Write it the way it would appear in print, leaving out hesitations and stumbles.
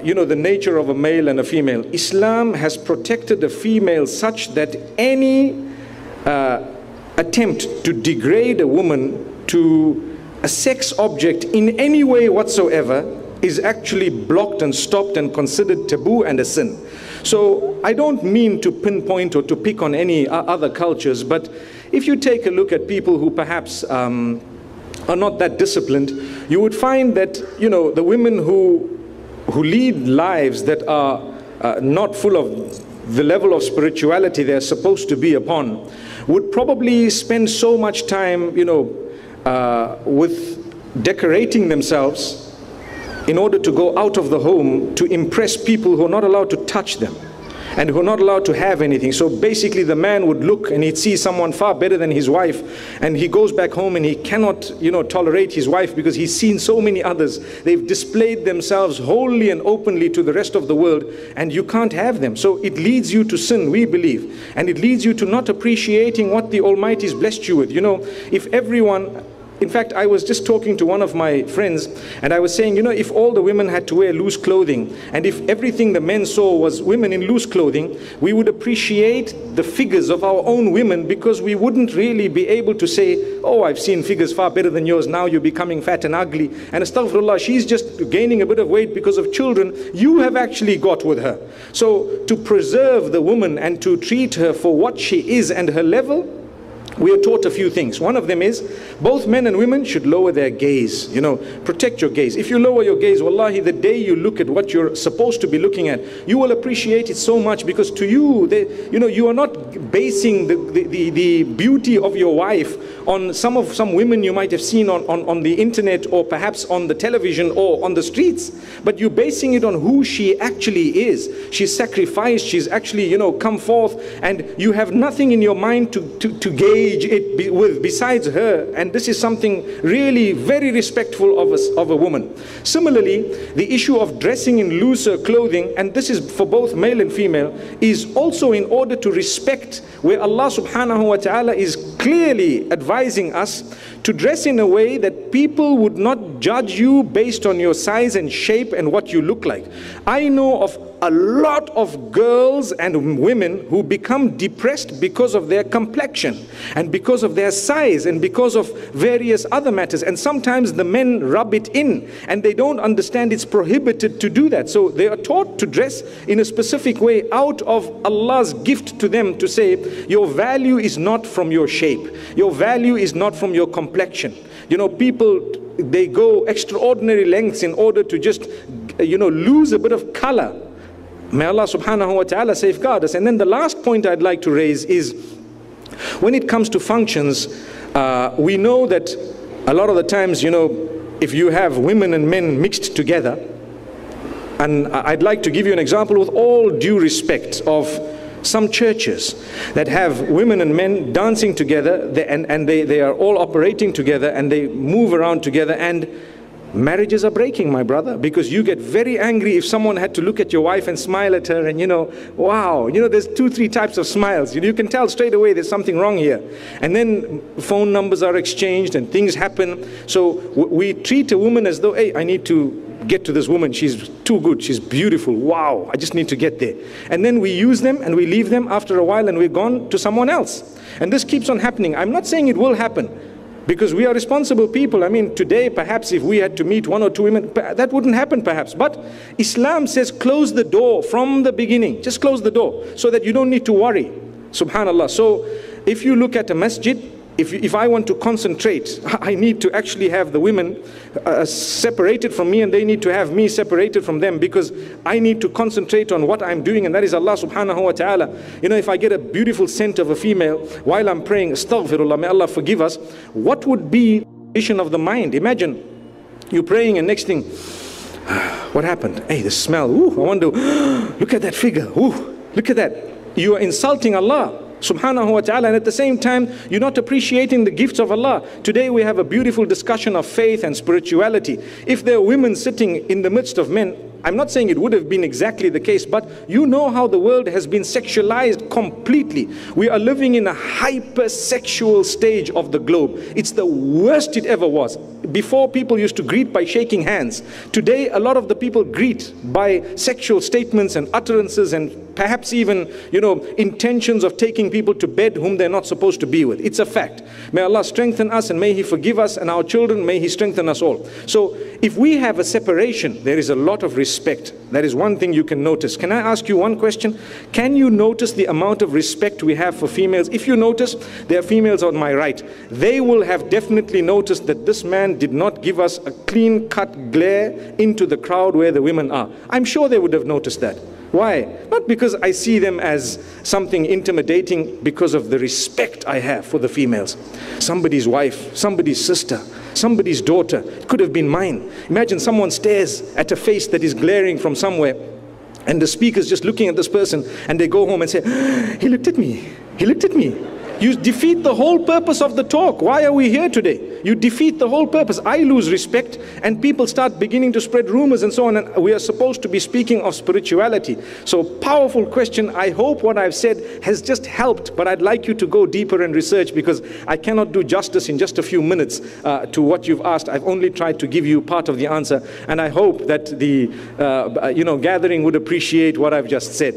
the nature of a male and a female. Islam has protected the female such that any attempt to degrade a woman to a sex object in any way whatsoever is actually blocked and stopped and considered taboo and a sin. So I don't mean to pinpoint or to pick on any other cultures, but if you take a look at people who perhaps are not that disciplined, you would find that the women who lead lives that are not full of the level of spirituality they're supposed to be upon would probably spend so much time with decorating themselves in order to go out of the home to impress people who are not allowed to touch them and who are not allowed to have anything. So basically the man would look and he'd see someone far better than his wife, and he goes back home and he cannot tolerate his wife because he's seen so many others. They've displayed themselves wholly and openly to the rest of the world, and you can't have them. So it leads you to sin, we believe, and it leads you to not appreciating what the Almighty's blessed you with. If everyone... In fact, I was just talking to one of my friends and I was saying, if all the women had to wear loose clothing and if everything the men saw was women in loose clothing, we would appreciate the figures of our own women, because we wouldn't really be able to say, oh, I've seen figures far better than yours, now you're becoming fat and ugly. And astaghfirullah, she's just gaining a bit of weight because of children you have actually got with her. So to preserve the woman and to treat her for what she is and her level, we are taught a few things. One of them is both men and women should lower their gaze. Protect your gaze. If you lower your gaze, wallahi, the day you look at what you're supposed to be looking at, you will appreciate it so much, because to you, you are not basing the beauty of your wife on some women you might have seen on the internet or perhaps on the television or on the streets, but you're basing it on who she actually is. She's sacrificed, she's actually come forth, and you have nothing in your mind to gauge it with besides her. And this is something really very respectful of a woman. Similarly, the issue of dressing in looser clothing, and this is for both male and female, is also in order to respect where Allah subhanahu wa ta'ala is clearly advising us to dress in a way that people would not judge you based on your size and shape and what you look like. I know of a lot of girls and women who become depressed because of their complexion and because of their size and because of various other matters. And sometimes the men rub it in and they don't understand it's prohibited to do that. So they are taught to dress in a specific way out of Allah's gift to them, to say your value is not from your shape, your value is not from your complexion. People, they go extraordinary lengths in order to just lose a bit of color. May Allah subhanahu wa ta'ala safeguard us. And then the last point I'd like to raise is, when it comes to functions, we know that a lot of the times, if you have women and men mixed together, and I'd like to give you an example with all due respect of some churches that have women and men dancing together, and they are all operating together and they move around together, and marriages are breaking, my brother, because you get very angry if someone had to look at your wife and smile at her and wow, there's 2-3 types of smiles. You can tell straight away there's something wrong here. And then phone numbers are exchanged and things happen. So we treat a woman as though, hey, I need to get to this woman, she's too good, she's beautiful, wow, I just need to get there. And then we use them and we leave them after a while and we're gone to someone else. And this keeps on happening. I'm not saying it will happen, because we are responsible people. I mean, today perhaps if we had to meet 1 or 2 women, that wouldn't happen perhaps. But Islam says close the door from the beginning. Just close the door so that you don't need to worry. Subhanallah. So if you look at a masjid, if I want to concentrate, I need to actually have the women separated from me, and they need to have me separated from them, because I need to concentrate on what I'm doing, and that is Allah subhanahu wa ta'ala. If I get a beautiful scent of a female while I'm praying, astaghfirullah, may Allah forgive us, what would be the vision of the mind? Imagine you're praying and next thing, what happened? Hey, the smell, ooh, I wonder, look at that figure, ooh, look at that. You are insulting Allah subhanahu wa ta'ala, and at the same time you're not appreciating the gifts of Allah. Today we have a beautiful discussion of faith and spirituality. If there are women sitting in the midst of men, I'm not saying it would have been exactly the case, but you know how the world has been sexualized completely. We are living in a hypersexual stage of the globe. It's the worst it ever was. Before, people used to greet by shaking hands. Today, a lot of the people greet by sexual statements and utterances, and perhaps even, intentions of taking people to bed whom they're not supposed to be with. It's a fact. May Allah strengthen us, and may He forgive us and our children. May He strengthen us all. So if we have a separation, there is a lot of respect. That is one thing you can notice. Can I ask you one question? Can you notice the amount of respect we have for females? If you notice, there are females on my right. They will have definitely noticed that this man did not give us a clean-cut glare into the crowd where the women are. I'm sure they would have noticed that. Why? Not because I see them as something intimidating, because of the respect I have for the females. Somebody's wife, somebody's sister, somebody's daughter. It could have been mine. Imagine someone stares at a face that is glaring from somewhere, and the speaker's just looking at this person, and they go home and say, he looked at me, he looked at me. You defeat the whole purpose of the talk. Why are we here today? You defeat the whole purpose. I lose respect, and people start beginning to spread rumors and so on, and we are supposed to be speaking of spirituality. So, powerful question. I hope what I've said has just helped, but I'd like you to go deeper and research, because I cannot do justice in just a few minutes to what you've asked. I've only tried to give you part of the answer, and I hope that the gathering would appreciate what I've just said.